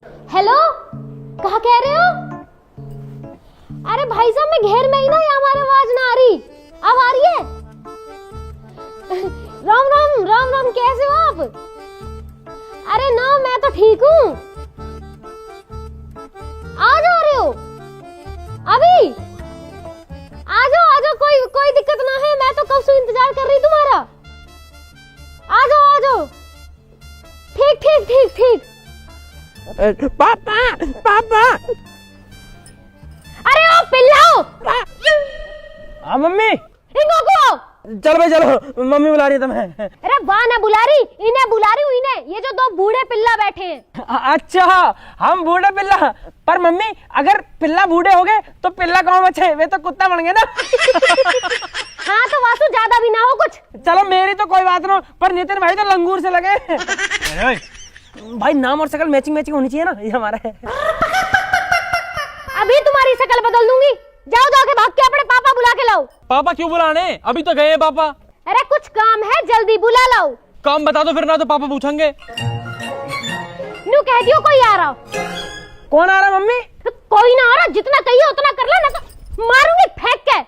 Hello, कहा कह रहे हो? अरे भाई साहब मैं घेर में ही ना, या हमारी आवाज ना आ रही? अब आ रही है? राम राम राम राम, कैसे हो आप? अरे ना, मैं तो ठीक हूँ। आ जा रहे हो अभी? आ जाओ, कोई दिक्कत ना है, मैं तो कब से इंतजार कर रही तुम्हारा। आ जाओ। ठीक। पापा अरे ओ पिल्लाओ। हाँ मम्मी, इनको को चलो भाई चलो, मम्मी बुला रही है तुम्हें। अरे वाह ना बुला रही, इन्हें बुला रही हूँ, इन्हें। ये जो दो बूढ़े पिल्ला बैठे हैं। अच्छा, हम बूढ़े पिल्ला। पर मम्मी, अगर पिल्ला बूढ़े हो गए तो पिल्ला कौन बचे? वे तो कुत्ता बन गए ना। हाँ तो वासु ज्यादा भी ना हो कुछ। चलो मेरी तो कोई बात ना, पर नितिन भाई तो लंगूर से लगे। भाई नाम और शक्ल मैचिंग होनी चाहिए ना, ये हमारा है। अभी तुम्हारी शक्ल बदल दूंगी। जाके भाग के अपने पापा बुला के लाओ। पापा क्यों बुलाने? अभी तो गए पापा। अरे कुछ काम है, जल्दी बुला लाओ। काम बता दो फिर, ना तो पापा पूछेंगे। नू कह दियो कोई आ रहा। कौन आ रहा मम्मी? कोई ना आ रहा, जितना कहिए उतना कर लो, ना तो मारूंगी फेंक के।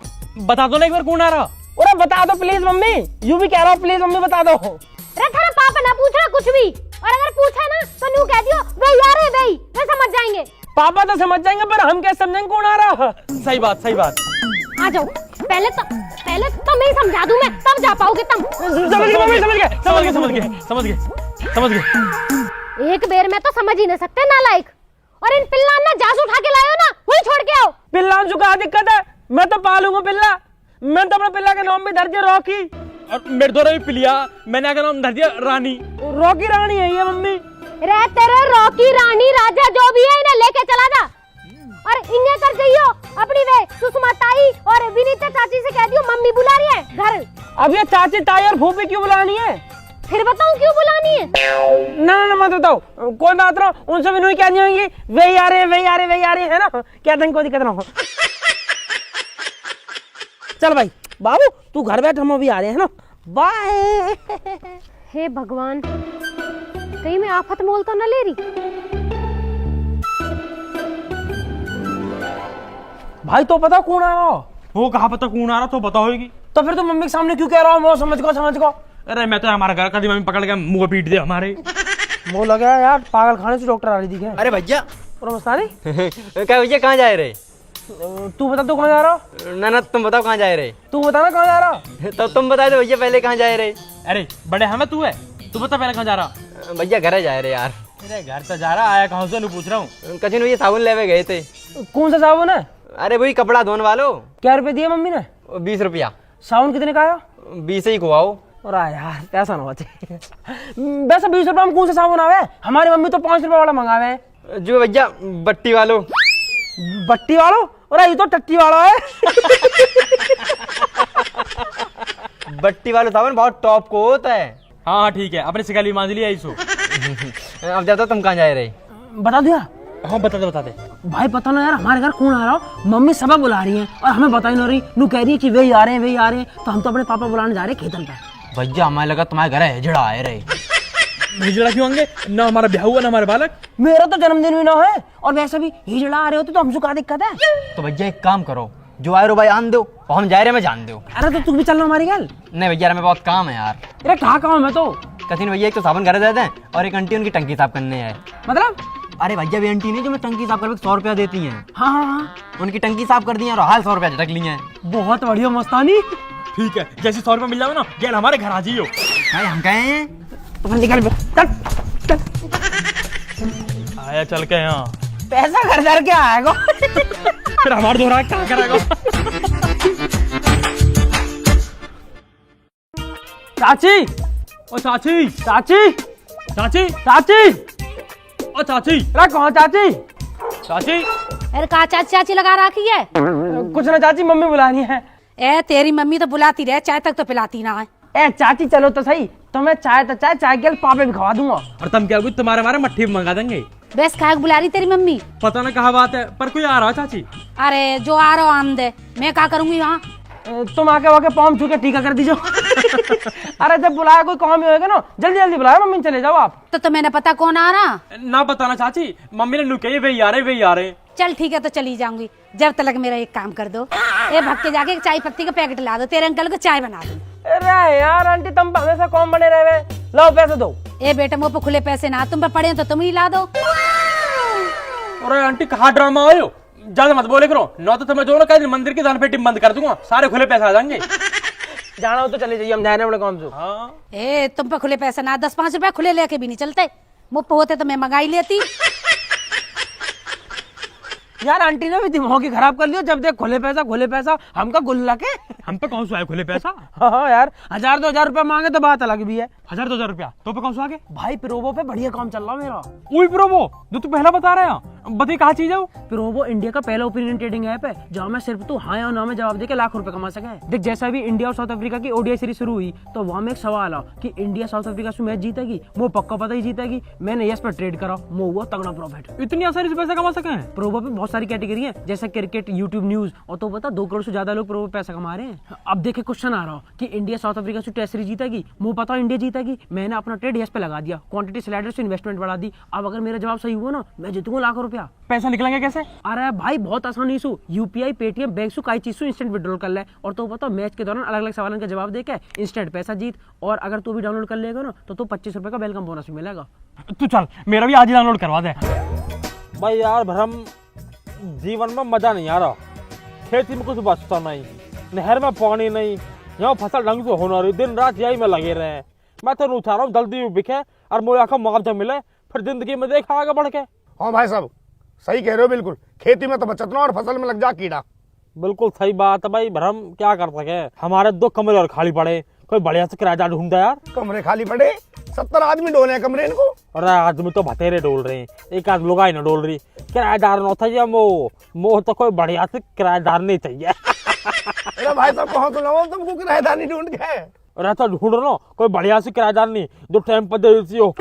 बता दो ना एक बार कौन आ रहा। अरे बता दो प्लीज मम्मी, यूं भी कह रहा हूँ, प्लीज मम्मी बता दो। अरे थारा पापा ना पूछ रहा कुछ भी, और अगर पूछा ना तो नू कह दियो वे यार है वे, वे समझ जाएंगे। पापा तो समझ जाएंगे, पर हम कैसे समझेंगे कौन आ रहा? सही बात। आ जाओ, पहले तो मैं समझा दूं, मैं तब जा पाओगे तुम। समझ गए मम्मी, समझ गए। एक बेर में तो समझ ही नहीं सकते नालायक। और इन पिल्ला ना जास उठा के लायो ना, वही छोड़ के आओ। पिल्ला जो का दिक्कत है, मैं तो पालूंगा पिल्ला। मैं तो अपने पिल्ला के नाम भी धर दिया रॉकी। और मेरे द्वारा भी पिलिया, मैंने क्या नाम धर दिया? रानी। रॉकी रानी है ये मम्मी। रे तेरे रॉकी रानी राजा जो भी है, इन्हें लेके चला जा। और इन्हें कर जाइयो अपनी वे सुषमा ताई और विनीता चाची से कह दियो मम्मी बुला रही है घर। अब ये चाची ताई और फूफी क्यों बुलानी है? फिर बताऊं क्यों बुलानी है? ना मत बताओ, कोई बात ना, उनसे भी नहीं कहनी होगी। वे आ रहे है ना, क्या कोई दिक्कत ना हो। चल भाई बाबू, तू घर बैठ, हम अभी आ रहे हैं ना। बाय। हे भगवान, कहीं मैं आफत मोल तो न ले रही। भाई तो पता कौन आ रहा? वो कहा पता कौन आ रहा, तो पता होगी। तो फिर तुम मम्मी के सामने क्यों कह रहा हो? समझ को। अरे मैं तो हमारा घर कभी मम्मी पकड़ के मुंह पीट दे हमारे। वो लगा यार, पागल खाने से डॉक्टर आ रही थी। अरे भैया क्या भैया कहाँ जा रहे? तू बता, तू कहाँ जा रहा? ना तुम बताओ कहाँ जा रहे? तू बता ना कहाँ जा रहा? तो तुम बता दो भैया पहले कहाँ जा रहे? अरे बड़े हमें तू है, तू बता पहले कहाँ जा रहा? भैया घर जा रहे यार। अरे घर तो जा रहा, आया कहाँ से नहीं पूछ रहा हूँ। कचिन भैया साबुन लेवे गए थे। कौन सा साबुन है? अरे वही कपड़ा धोने वालो। क्या रुपए दिए मम्मी ने? 20 रुपया। साबुन कितने का आया? 20 ही खुआओ। और यार पैसा ना बचे। वैसे 20 रुपए में कौन सा साबुन आवे? हमारी मम्मी तो 5 रुपए वाला मंगावे। जो भैया बट्टी वालो। बट्टी वालों? और ये तो टट्टी वाला है। बट्टी वाला साबुन बहुत टॉप को होता है। हाँ ठीक है, अपने शिकाली मान लिया इसो। अब जाता तुम कहाँ जा रहे? बता दिया? हाँ बता दे। भाई पता ना यार, हमारे घर कौन आ रहा हो? मम्मी सबा बुला रही है और हमें बता ही नहीं रही। नू कह रही है कि वे आ रहे हैं। तो हम तो अपने पापा बुलाने जा रहे हैं खेतन पे। भैया हमें लगा तुम्हारे घर हिजड़ा आए रहे। हिजड़ा क्यों होंगे? ना हमारा ब्याह हुआ ना हमारे बालक। मेरा तो जन्मदिन भी ना है, और वैसे भी हिजड़ा आ रहे होते तो हमसे क्या दिक्कत है? तो भैया एक काम करो, जो आए रो भाई आन दो और हम जा रहे हैं, मैं जान दो। अरे तो तू भी चलना हमारी गल। नहीं भैया हमें बहुत काम है यार। अरे कहाँ काम है तो? कथिन भैया एक तो साबुन घर दे दें और एक आंटी उनकी टंकी साफ करने है। मतलब? अरे भैया भी आंटी नहीं जो मैं टंकी साफ करके 100 रुपया देती हैं। हाँ, उनकी टंकी साफ कर दी है और हाल 100 रुपया झटक लिए हैं। बहुत बढ़िया मस्तानी। ठीक है, जैसे 100 रुपया मिल जाओ ना, गेल हमारे घर आ जाइयो। भाई हम कहे हैं तो फिर निकल चल। आया चल के यहाँ पैसा घर के आएगा। फिर हमारे दोहरा क्या करेगा? चाची, ओ चाची, चाची, चाची, चाची, ओ चाची, अरे कहाँ चाची? चाची। अरे कहा चाची लगा रखी है? कुछ ना चाची, मम्मी बुलानी है। ए तेरी मम्मी तो बुलाती रहे, चाय तक तो पिलाती ना है। ए चाची चलो तो सही, तो मैं चाय के पापे भी खवा दूंगा। और तुम क्या तुम्हारे हमारे मट्ठी मंगा देंगे। बस काहे बुला रही तेरी मम्मी? पता ना कहा बात है, पर कोई आ रहा है चाची। अरे जो आ रहा आन दे, मैं क्या करूंगी यहाँ? तुम आके वाके पाँव छू के टीका कर दीजिए। अरे जब बुलाया कोई काम ही होगा ना, जल्दी जल्दी बुलाया मम्मी, चले जाओ आप। तो मैंने पता कौन आ रहा। ना बताना चाची, मम्मी ने नु कही वही आ रहे वही आ रहे। चल ठीक है तो चली जाऊंगी, जब तक मेरा एक काम कर दो, ए भग के जाके एक चाय पत्ती का पैकेट ला दो, तेरे अंकल को चाय बना दो। अरे यार आंटी तुम पे हमेशा कौन बने रहे, लाओ पैसे दो। ए बेटा मुँह पे खुले पैसे ना, तुम पे पड़े तो तुम ही ला दो। अरे आंटी कहाँ ड्रामा आयो, ज्यादा मत बोले करो, न तो तुम्हें जो ना कहीं मंदिर की दान पेटी बंद कर दूंगा, सारे खुले पैसे आ जाएंगे। जाना हो तो चले जाइए, हम जा रहे हैं अपने काम से। हाँ ए तुम पे खुले पैसे ना, 10-5 रुपए खुले लेके भी नहीं चलते, मुँह पे होते तो मैं मंगाई लेती। यार आंटी ने भी दिमाग ही खराब कर लिया, जब देख खुले पैसा हमका गुल्ला के। हम पे कौन सा है खुले पैसा? हाँ यार 1000-2000 रुपए मांगे तो बात अलग भी है। 1000-2000 रुपया तो पे कौन सा आगे? भाई प्रोवो पे बढ़िया काम चल रहा मेरा। वही प्रोमो जो तू पहला बता रहा है, बताइए कहाँ चीज है वो? प्रोवो इंडिया का पहला ओपिनियन ट्रेडिंग ऐप है, जहाँ में सिर्फ तू हाँ या ना में जवाब देके लाख रुपए कमा सके। देख जैसा भी इंडिया और साउथ अफ्रीका की ओडीआई सीरीज शुरू हुई, तो वहाँ में एक सवाल आ कि इंडिया साउथ अफ्रीका से मैच जीतेगी, वो पक्का पता ही जीतेगी। मैंने यस पर ट्रेड करा, वो हुआ तगड़ा प्रॉफिट। इतनी आसानी से पैसा कमा सके हैं? प्रोवो पे बहुत सारी कैटेगरी है, जैसे क्रिकेट, यूट्यूब, न्यूज, और तो पता 2 करोड़ से ज्यादा लोग प्रोवो पैसा कमा रहे हैं। अब देखे क्वेश्चन आ रहा कि इंडिया साउथ अफ्रीका से टेस्ट सीरीज जीतेगी, मुझे पता इंडिया जीतेगी, मैंने अपना ट्रेड यस पे लगा दिया, क्वांटिटी स्लाइडर से इन्वेस्टमेंट बढ़ा दी। अब अगर मेरा जवाब सही हुआ ना, मैं जीतूंगा लाख रुपया। पैसा निकलेंगे कैसे? अरे भाई बहुत आसानी से यूपीआई, पेटीएम, बैंक से कई चीज से इंस्टेंट विड्रॉल कर ले, और तो पता मैच के दौरान अलग अलग सवालों का जवाब देके इंस्टेंट पैसा जीत। और अगर तू भी डाउनलोड कर लेगा ना, तो 25 रुपए का वेलकम बोनस भी मिलेगा। तू चल मेरा भी आज ही डाउनलोड करवा दे। भाई यार भरम, जीवन में मजा नहीं आ रहा, खेती में कुछ बचता नहीं, नहर में पानी नहीं, यहाँ फसल ढंग से होना रही, दिन रात यही में लगे रहे। मैं तो चाह रहा हूँ जल्दी बिके और मुझे का मुआवजा मिले, फिर जिंदगी में देखा आगे बढ़ के। हाँ भाई साहब सही कह रहे हो, बिल्कुल खेती में तो बचत ना और फसल में लग जा कीड़ा। बिल्कुल सही बात है भाई भरम, क्या कर सके, हमारे 2 कमरे और खाली पड़े, कोई बढ़िया से किराएदार ढूंढता यार। कमरे खाली पड़े, 70 आदमी डोले हैं कमरे इनको। अरे आदमी तो बतेरे डोल रहे हैं, एक आध लुगाई न डोल रही, किराएदार न चाहिए, मोह तो कोई बढ़िया से किराएदार नहीं चाहिए। अरे भाई साहब कहाँ तो लाओ तुमको किराएदार नहीं ढूंढ के। अरे तो ढूंढ रहा कोई बढ़िया से किराएदार नहीं, जो टाइम पर दे देती हो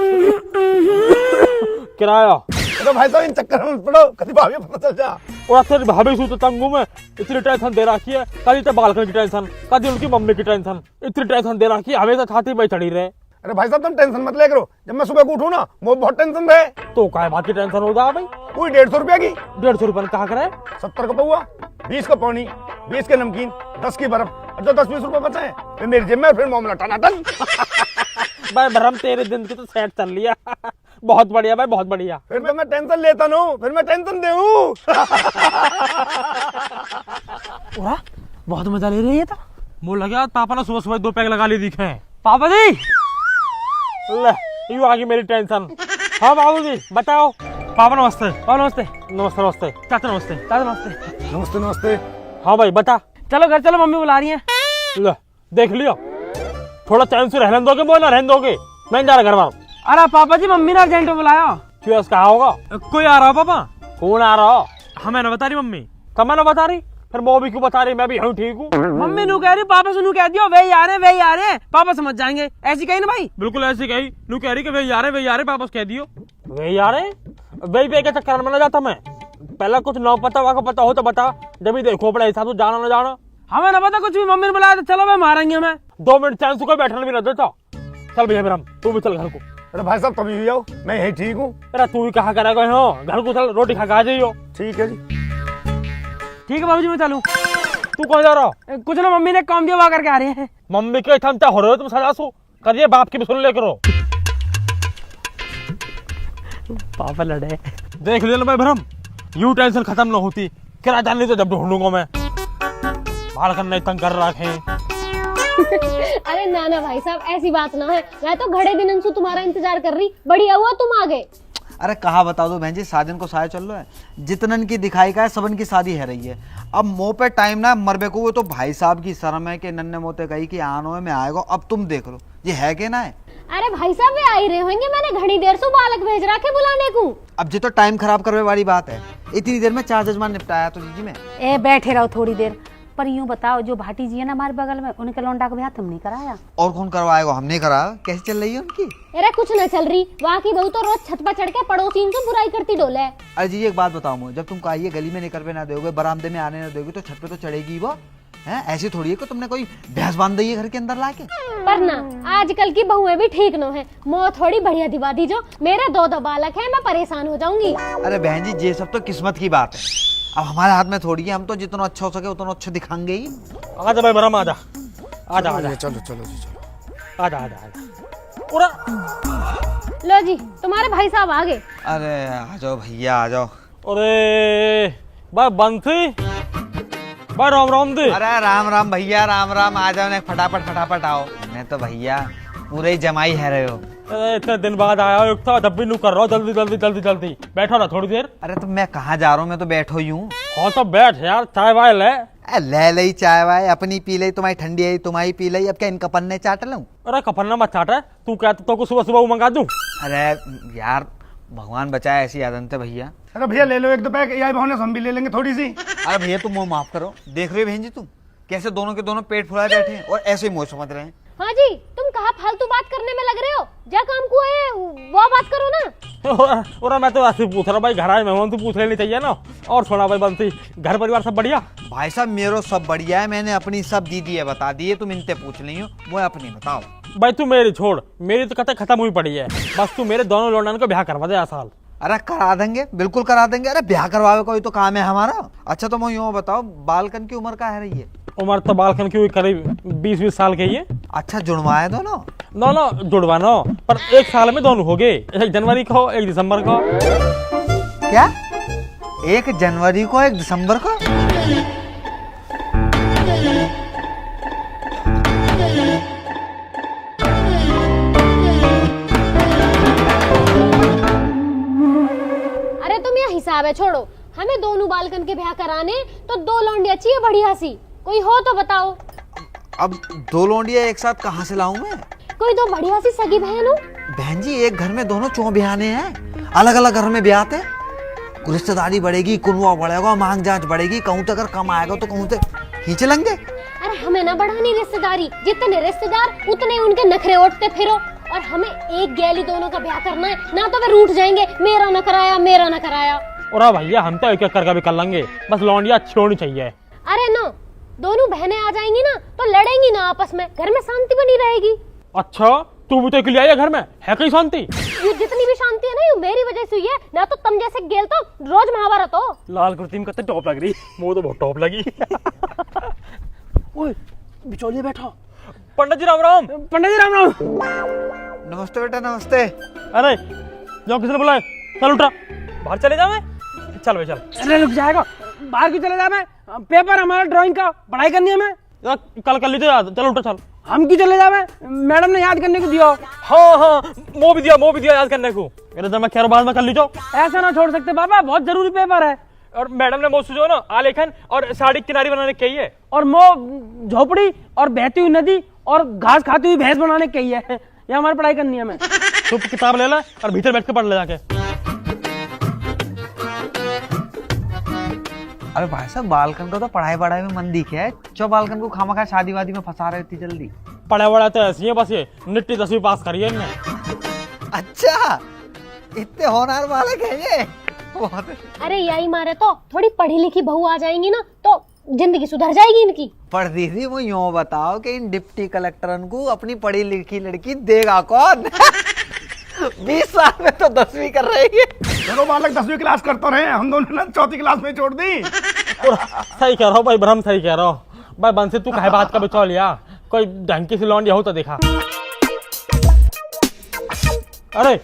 किराया। अरे भाई साहब इन चक्कर में मत पड़ो, कभी भाभी पता चल जा। और तेरी भाभी सू तो तंगू में इतनी टेंशन दे रखी है, कभी तो बालकनी की टेंशन, कभी उनकी मम्मी की टेंशन, इतनी टेंशन दे रखी है, हमेशा छाती में चढ़ी रहे। अरे भाई साहब तुम टेंशन मत ले करो, जब मैं सुबह को उठूं ना वो बहुत टेंशन रहे। तो काय बात की टेंशन हो जा भाई? कोई 150 रुपया की, 150 रुपये कहा करे? 70 का पौआ, 20 का पानी, 20 के नमकीन, 10 की बर्फ, और जो 10-20 रुपए बचे हैं फिर मेरी जेब में, फिर मामला टनाटन। भाई भरम तेरे दिन की तो सेट चल लिया। बहुत बढ़िया भाई, बहुत बढ़िया। फिर तो मैं टेंशन लेता हूँ, फिर मैं टेंशन देऊँ। बहुत मजा ले रही है। तो मुझे लगा पापा ने सुबह सुबह 2 पैक लगा लिए दिखे। पापा जी ले यू आ गई मेरी टेंशन। हाँ बाबू जी बताओ। पापा नमस्ते। पापा नमस्ते। नमस्ते नमस्ते। चाचा नमस्ते। दादा नमस्ते। नमस्ते नमस्ते। हाँ भाई बता। चलो घर चलो, मम्मी बुला रही है। ले देख लियो, थोड़ा चैन से रहने दोगे, बोल ना रहने दोगे, मैं जा रहा घर बार। अरे पापा जी मम्मी ने अर्जेंट में बुलाया। क्यों कहा होगा? कोई आ रहा हो पापा? कौन आ रहा? हमें ना बता रही मम्मी। कब ना बता रही, फिर वो भी क्यों बता रही? मैं भी हूँ ठीक हूँ। मम्मी नू कह रही, पापा से नू कह दियो वही आ रहे हैं, पापा समझ जाएंगे। ऐसी कही ना भाई? बिल्कुल ऐसी कही, नू कह रही कि वही आ रहे पापा से कह दियो। वे यार वही पे के चक्कर में ना जाता मैं, पहले कुछ ना पता वाका पता हो तो बता, जब भी देखो अपने हिसाब से जाना ना जाना। हमें ना पता कुछ भी, मम्मी ने बुलाया तो चलो मैं मारेंगे हमें। 2 मिनट चैन से कोई बैठने भी ना देता। चल भैया मेरा, तू भी चल घर को। अरे भाई साहब कभी भी आओ, मैं यही ठीक हूँ। अरे तू भी कहा करेगा हो, घर को चल, रोटी खा के आ जाइयो। ठीक है जी। ठीक है बाबूजी मैं चलूं। तू कहाँ जा रहा? कुछ ना, मम्मी ने काम दिया वहाँ करके आ रहे हैं। मम्मी के थमता हो रहे हो तुम, सजा सो करिए, बाप की भी सुन ले करो। पापा लड़े। देख ले भाई भरम, यू टेंशन खत्म न होती, किराएदार नहीं तो जब ढूंढूंगा मैं, बाल करने तंग कर रखे। अरे ना ना भाई साहब ऐसी बात ना है, मैं तो घड़े दिन से तुम्हारा इंतजार कर रही, बढ़िया हुआ तुम आ गए। अरे कहा बता दो बहन जी, शादी को साया चल रहा है, जितनन की दिखाई का है सबन की शादी है रही है। अब मोह पे टाइम ना मरबे को, वो तो भाई साहब की शर्म है कि नन्ने मोते कही कि आनो में आएगा। अब तुम देख लो ये है कि ना है। अरे भाई साहब वे आ ही रहे होंगे, मैंने घड़ी देर से बालक भेज रखे बुलाने को। अब जो तो टाइम खराब करने वाली बात है, इतनी देर में 4 जजमान निपटाया तो जी में। ए बैठे रहो थोड़ी देर, पर यूं बताओ जो भाटी जी है ना हमारे बगल में, उनके लौंडा का ब्याह तुमने कराया? और कौन करवाएगा, हमने कराया। कैसे चल रही है उनकी? अरे कुछ न चल रही, वहाँ की बहू तो रोज छत पर चढ़ के पड़ोसी से बुराई करती डोले। अरे जी एक बात बताओ मुझे, जब तुम कहिए गली में निकल पे ना दोगे, बरामदे में आने ना दोगे, तो छत पे तो चढ़ेगी वो। हैं? ऐसी थोड़ी है कि तुमने कोई भैंस बांध दी है घर के अंदर लाके। पर ना आजकल की बहुएं भी ठीक न है, मोह थोड़ी बढ़िया दिवा दी जो। मेरे 2 बालक हैं, मैं परेशान हो जाऊंगी। अरे बहन जी, ये सब तो किस्मत की बात है, अब हमारे हाथ में थोड़ी है। हम तो जितना अच्छा हो सके उतना अच्छा दिखाएंगे ही। आजा भाई भरम, आजा आजा आजा, चलो चलो जी चलो। आजा आजा आजा। पूरा लो जी, तुम्हारे भाई साहब आ गए। अरे आ जाओ भैया, आ जाओ। अरे भाई बंसी, भाई राम राम दे। अरे राम राम भैया, राम राम। आ जाओ ना, फटाफट फटाफट आओ। मैं तो भैया पूरे ही जमाई है रहे हो। अरे इतने दिन बाद आया हो, एक था जब भी नू कर रहा हूँ, जल्दी जल्दी जल्दी जल्दी बैठो ना थोड़ी देर। अरे तो मैं कहाँ जा रहा हूँ, मैं तो बैठो ही हूँ। हाँ तो बैठ यार, चाय वाय ले। ले लई चाय वाय, अपनी पी लई, तुम्हारी ठंडी आई तुम्हारी पी लई, अब क्या इनका पन्ने चाट लूं? अरे कपन्ना मत चाट है, तू कहता तो को सुबह सुबह मंगा दूं। अरे यार भगवान बचाए, ऐसी आदत है भैया। अरे भैया ले लो 1-2 पैक, यही बहाने से हम भी ले लेंगे थोड़ी सी। अरे भैया तुम मुँह माफ करो, देख रहे हो बहन जी तुम कैसे दोनों के दोनों पेट फुलाए बैठे हैं और ऐसे ही मुँह समझ रहे हैं। हाँ जी, तुम कहाँ फालतू बात करने में लग रहे हो? जा काम को है वो बात करो ना। और मैं तो ऐसे पूछ रहा भाई, घर आए मेहमान तो पूछ लेनी चाहिए ना। और सुना भाई बंसी, घर परिवार सब बढ़िया? भाई साहब मेरो सब बढ़िया है, मैंने अपनी सब दीदी है बता दी है, तुम इनसे पूछ ली हो, वो अपनी बताओ। भाई तू मेरी छोड़, मेरी तो कथा खत्म हुई पड़ी है, बस तू मेरे दोनों लौंडन को ब्याह करवा दे साल। अरे करा देंगे, बिल्कुल करा देंगे। अरे ब्याह करवावे कोई तो काम है हमारा। अच्छा तो मैं यूँ बताओ, बालकन की उम्र क्या है रही है? उम्र तो बालकन की हुई करीब 20-20 साल की है। अच्छा जुड़वाए दोनों? दोनों जुड़वाना, पर 1 साल में दोनों हो गए, 1 जनवरी को 1 दिसंबर को। क्या 1 जनवरी को 1 दिसंबर को? अरे तुम यह हिसाब है छोड़ो, हमें दोनों बालकन के ब्याह कराने तो 2 लौंडिया चाहिए बढ़िया सी, कोई हो तो बताओ। अब 2 लौंडिया एक साथ कहाँ से लाऊं मैं? कोई 2 बढ़िया सी सगी बहन हो। बहन जी एक घर में दोनों चौ ब्याहने हैं, अलग अलग घर में ब्याहते, रिश्तेदारी बढ़ेगी, कुनवा बढ़ेगा, मांग जांच बढ़ेगी, कहूँ तो अगर कम आएगा तो कहूँ तो खींच लेंगे। अरे हमें ना बढ़ानी रिश्तेदारी, जितने रिश्तेदार उतने उनके नखरे उठते फिरो, और हमें एक गैली दोनों का ब्याह करना है, ना तो वे रूठ जाएंगे, मेरा न कराया मेरा न कराया। और भैया हम तो एक करके भी कर लेंगे, बस लौंडिया अच्छी होनी चाहिए। अरे ना, दोनों बहनें आ जाएंगी ना तो लड़ेंगी ना आपस में, घर में शांति बनी रहेगी। अच्छा तू भी तो अकेली आई है घर में, है कहीं शांति? ये जितनी भी शांति है ना ये मेरी वजह से हुई है, ना तो तुम जैसे गेल तो रोज महाभारत हो। लाल कुर्ती में कितने टॉप लग रही, वो तो बहुत टॉप लगी। ओए बिचौलिया बैठा। पंडित जी राम राम। पंडित जी राम राम। नमस्ते बेटा नमस्ते। अरे जाओ, किसने बुलाया? चल उठा, बाहर चले जाओ। चल भाई चल। अरे रुक जाएगा, बाहर क्यों चले जाए? पेपर हमारा ड्राइंग का, पढ़ाई करनी है हमें। कल कर लीजिए याद, चल उठा चल। हम क्यों चले जाए? मैडम ने याद करने को दिया। हाँ हाँ वो भी दिया याद करने को। मेरे जब मैं कह रहा बाद में कर लीजिए। ऐसा ना छोड़ सकते बाबा, बहुत जरूरी पेपर है। और मैडम ने मुझसे जो ना आलेखन और साड़ी किनारी बनाने की है, और मो झोपड़ी और बहती हुई नदी और घास खाती हुई भैंस बनाने की है। ये हमारी पढ़ाई करनी है हमें। तो किताब ले ला और भीतर बैठ के पढ़ ले जाके। अरे भाई साहब बालकन का तो पढ़ाई में मन दिखे है, चो बालकन को खामखा शादी वादी में फंसा रहे इतनी जल्दी। पढ़ा वड़ा तो ऐसी है, बस ये निट्टी 10वीं पास करिए इनने। अच्छा इतने होनहार बालक है ये। अरे यही मारे तो थोड़ी पढ़ी लिखी बहू आ जाएंगी ना तो जिंदगी सुधर जाएगी इनकी। पर दीदी वो यूँ बताओ कि इन डिप्टी कलेक्टरन को अपनी पढ़ी लिखी लड़की देगा कौन? 20 साल में तो 10वीं कर रही है। चलो बालक 10वीं क्लास करते रहे, हम दोनों ने 4th क्लास में छोड़ दी। सही कह रहा हूँ भाई ब्रह्म, सही कह रहा हूँ भाई। बंसी तू कहे बात का बचा लिया, कोई ढंग की सी लौंडिया हो तो देखा। अरे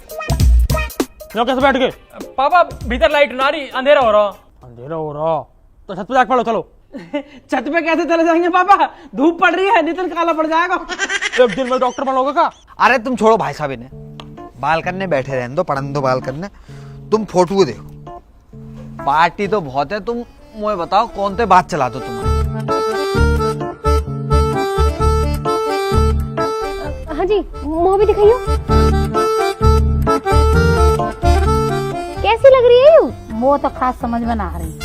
यो कैसे बैठ गए? पापा भीतर लाइट ना रही, अंधेरा हो रहा तो छत पे जाके पढ़ो। चलो। छत पे कैसे चले जाएंगे पापा, धूप पड़ रही है, नितिन काला पड़ जाएगा। एक दिन में डॉक्टर बनोगे का? अरे तुम छोड़ो भाई साहब, इन्हें बालकन में बैठे रहने दो, पढ़ने दो बालकन में। तुम फोटो देखो, पार्टी तो बहुत है, तुम मुझे बताओ कौन से बात चला दो तुम्हारे। हाँ जी मुँह भी दिखाइयो, कैसी लग रही है यू? वो तो खास समझ में ना आ रही।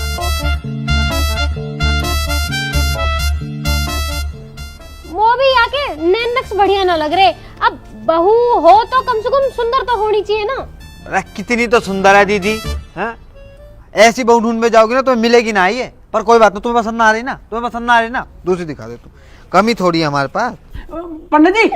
वो भी आके नैन नक्श बढ़िया ना लग रहे। अब बहू हो तो कम से कम सुंदर तो होनी चाहिए ना। अरे कितनी तो सुंदर है दीदी, हैं? ऐसी बहू ढूंढ में जाओगी ना तो मिलेगी ना ये। पर कोई बात नहीं, तुम्हें पसंद ना आ रही ना, तुम्हें पसंद ना आ रही ना, दूसरी दिखा दे तू, कमी थोड़ी है हमारे पास। पंडित जी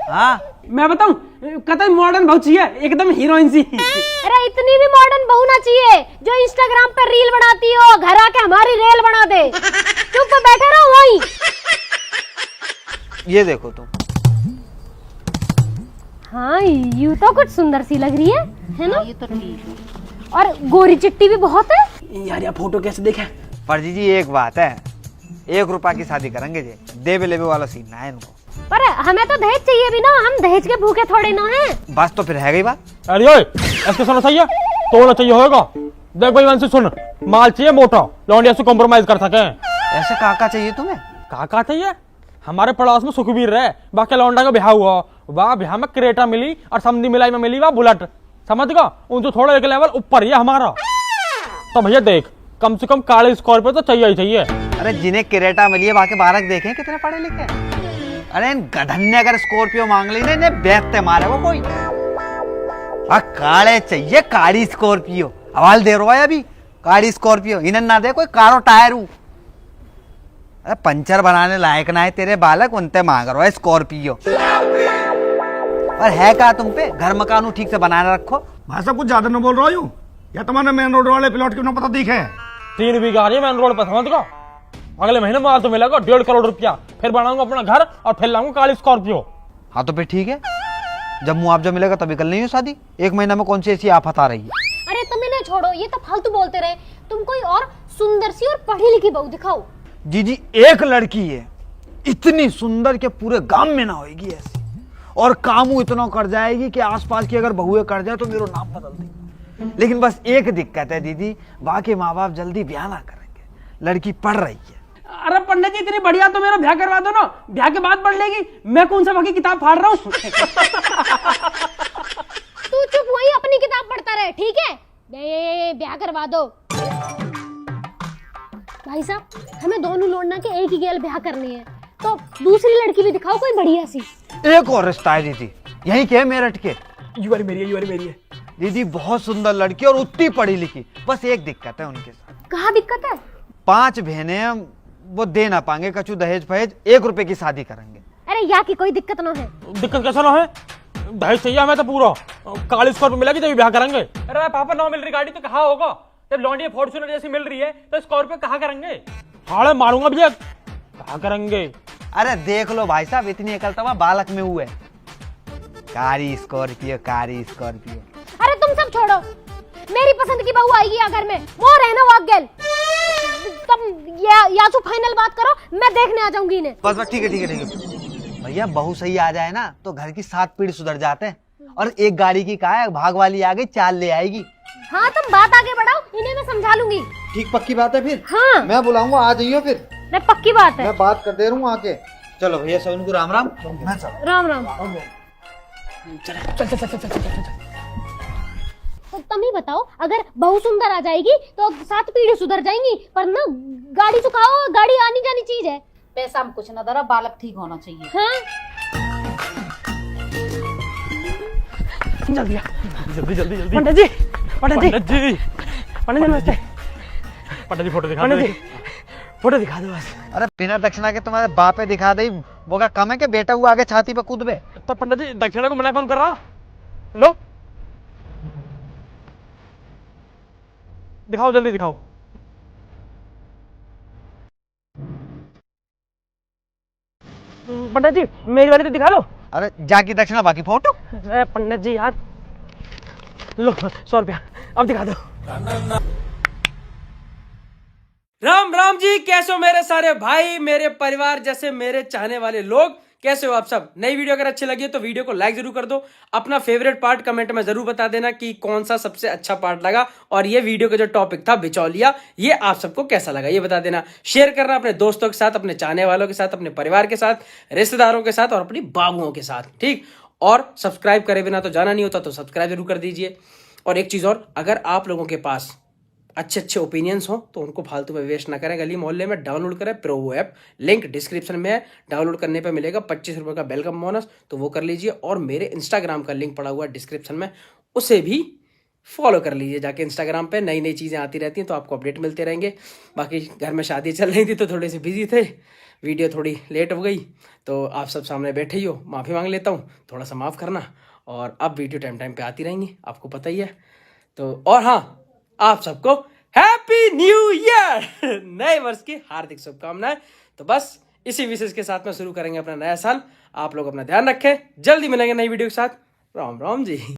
हाँ मैं बताऊं, कतई मॉडर्न बहुत चाहिए, एकदम हीरोइन सी। अरे इतनी भी मॉडर्न बहू ना चाहिए जो इंस्टाग्राम पर रील बनाती हो, घर आके हमारी रेल बना दे। चुप बैठे रहो वहीं। ये देखो तुम। हाँ यू तो कुछ सुंदर सी लग रही है ना? ये तो ठीक है। और गोरी चिट्टी भी बहुत है। यार ये फोटो कैसे देखे? पर जी एक बात है, 1 रुपया की शादी करेंगे जी, देवे लेवे वाला सीन ना है इनको। पर हमें तो दहेज चाहिए भी ना, हम दहेज के भूखे थोड़े ना हैं। बस तो फिर है गई बात। अरे ओए, ऐसे सुनो सही है, तोड़ना चाहिए होगा। देख भाई वंशी सुन, माल चाहिए मोटा, लौंडिया से कॉम्प्रोमाइज कर सके। ऐसे काका चाहिए तुम्हें? काका चाहिए? हमारे पड़ोस में सुखबीर रहे, बाकी लौंडा का ब्याह हुआ, वाह ब्याह में क्रेटा मिली और समधी मिलाई में मिली वाह बुलेट, समझ गया? उनसे थोड़ा एक लेवल ऊपर ही है हमारा। तो भैया देख, कम से कम काले स्कॉर्पियो तो चाहिए ही चाहिए। अरे जिन्हें क्रेटा मिली है बाकी बारक देखे कितने पढ़े लिखे। अरे इन गधन ने अगर स्कॉर्पियो मांग ली ना, इन्हें बेचते मारे वो कोई। काले चाहिए, काली स्कॉर्पियो। हवाल दे रहा है अभी, काली स्कॉर्पियो। इन्हें ना दे कोई कारो टायर। अरे पंचर बनाने लायक ना है तेरे बालक, उनते मांग रहा है स्कॉर्पियो। और है क्या तुम पे? घर मकान ठीक से बनाने रखो। भाई साहब कुछ ज्यादा न बोल रहा हूँ, या तुम्हारे मेन रोड वाले प्लॉट क्यों ना पता दिखे? 3 बीघा आ रही है मेन रोड पर, समझ गया? अगले महीने माल तो मिलेगा 1.5 करोड़ रुपया, फिर बनाऊंगा अपना घर और फिर लाऊंगा काली स्कॉर्पियो। हाँ तो फिर ठीक है, जब मुआवजा मिलेगा तभी कर लेंगे शादी। 1 महीना में कौन सी ऐसी आफत आ रही है? अरे तुम इन्हें छोड़ो, ये तो फालतू बोलते रहे। तुम कोई और सुंदर सी और पढ़ी लिखी बहू दिखाओ। जी एक लड़की है इतनी सुंदर के पूरे गांव में ना होगी ऐसी, और कामू इतना कर जाएगी कि आसपास की अगर बहुएं कर जाए तो मेरा नाम बदल देगी। लेकिन बस एक दिक्कत है दीदी, बाकी माँ बाप जल्दी ब्याह ना करेंगे, लड़की पढ़ रही है। अरे पंडित जी इतनी बढ़िया तो मेरा ब्याह करवा दो ना, ब्याह के बाद पढ़ लेगी। मैं कौन सा बाकी किताब फाड़ रहा हूँ। तू चुप वहीं अपनी किताब पढ़ता रहे, ठीक है? ब्याह करवा दो। भाई साहब हमें दोनों लौंडा के एक ही गेल ब्याह करनी है, तो दूसरी लड़की भी दिखाओ कोई बढ़िया सी। एक और रिश्ता है दीदी, यहीं के मेरठ के। यू वाली मेरी है, यू वाली मेरी है। दीदी बहुत सुंदर लड़की और उतनी पढ़ी लिखी, बस एक दिक्कत है उनके साथ। कहाँ दिक्कत है? 5 बहनें हैं, वो दे ना पाएंगे कछु दहेज फहेज, 1 रुपए की शादी करेंगे। अरे यहाँ की कोई दिक्कत ना है। दिक्कत कैसा ना है? दहेज चाहिए हमें तो पूरा, काली स्कॉर्पियो मिलेगी तभी ब्याह करेंगे। अरे पापा 9 मिल रही गाड़ी तो कहाँ होगा? जब लॉन्डी फॉर्च्यूनर जैसी मिल रही है तो स्कॉर्पियो कहाँ करेंगे? हाड़े मारूंगा भैया, कहाँ करेंगे? अरे देख लो भाई साहब, इतनी अकलतवा बालक में हुए। कारी स्कॉर्पियो, कारी स्कॉर्पियो। अरे तुम सब छोड़ो, मेरी पसंद की बहू आएगी अगर में मोर है ना वाक गेल। तुम या तो फाइनल बात करो, मैं देखने आ जाऊंगी इन्हें। बस ठीक है ठीक है ठीक है भैया, बहू सही आ जाए ना तो घर की 7 पीढ़ी सुधर जाते हैं। और एक गाड़ी की का है, भाग वाली आ गई, 4 ले आएगी। हाँ तुम बात आगे बढ़ाओ, इन्हें मैं समझा लूंगी। ठीक पक्की बात है फिर? हाँ मैं बुलाऊंगा, आ जाइयो फिर। मैं पक्की बात है। मैं बात कर दे रहा हूँ आके। चलो भैया सब उनको राम राम। राम राम। तो तुम ही बताओ, अगर बहू सुंदर आ जाएगी तो 7 पीढ़ी सुधर जाएंगी, पर ना गाड़ी चुकाओ, गाड़ी आनी जानी चीज है। पैसा हम कुछ ना दरा, बालक ठीक होना चाहिए। हाँ जल्दी जल्दी जल्दी जल्दी। पंडित जी, पंडित जी, पंडित जी, पंडित जी नमस्ते। पंडित जी फोटो दिखा पंडित दो। जी फोटो दिखा दो बस। अरे बिना दक्षिणा के तुम्हारे बापे दिखा दे, वो क्या कम है कि बेटा हुआ आगे छाती पे कूद बे। तो पंडित जी दक्षिणा को मना कौन कर रहा? लो दिखाओ, जल्दी दिखाओ। पंडित जी मेरी वाली तो दिखा लो। अरे जाकी दक्षिणा बाकी फोटो। पंडित जी यार, लो 100 रुपया, अब दिखा दो। राम राम जी, कैसे हो मेरे सारे भाई, मेरे परिवार जैसे मेरे चाहने वाले लोग, कैसे हो आप सब? नई वीडियो अगर अच्छी लगी है तो वीडियो को लाइक जरूर कर दो। अपना फेवरेट पार्ट कमेंट में जरूर बता देना कि कौन सा सबसे अच्छा पार्ट लगा, और ये वीडियो का जो टॉपिक था बिचौलिया, ये आप सबको कैसा लगा ये बता देना। शेयर करना अपने दोस्तों के साथ, अपने चाहने वालों के साथ, अपने परिवार के साथ, रिश्तेदारों के साथ और अपनी बाबुओं के साथ, ठीक? और सब्सक्राइब करे बिना तो जाना नहीं होता, तो सब्सक्राइब जरूर कर दीजिए। और एक चीज और, अगर आप लोगों के पास अच्छे अच्छे ओपिनियंस हो तो उनको फालतू में वेस्ट ना करें, गली मोहल्ले में डाउनलोड करें प्रोवो ऐप, लिंक डिस्क्रिप्शन में है। डाउनलोड करने पे मिलेगा 25 रुपए का वेलकम बोनस, तो वो कर लीजिए। और मेरे इंस्टाग्राम का लिंक पड़ा हुआ है डिस्क्रिप्शन में, उसे भी फॉलो कर लीजिए जाके इंस्टाग्राम पे, नई नई चीज़ें आती रहती हैं तो आपको अपडेट मिलते रहेंगे। बाकी घर में शादी चल रही थी तो थोड़े से बिजी थे, वीडियो थोड़ी लेट हो गई, तो आप सब सामने बैठे ही हो, माफ़ी मांग लेता हूँ, थोड़ा सा माफ़ करना। और अब वीडियो टाइम पे आती रहेंगी, आपको पता ही है। तो और हाँ, आप सबको हैप्पी न्यू ईयर, नए वर्ष की हार्दिक शुभकामनाएं। तो बस इसी विशेष के साथ में शुरू करेंगे अपना नया साल। आप लोग अपना ध्यान रखें, जल्दी मिलेंगे नई वीडियो के साथ। राम राम जी।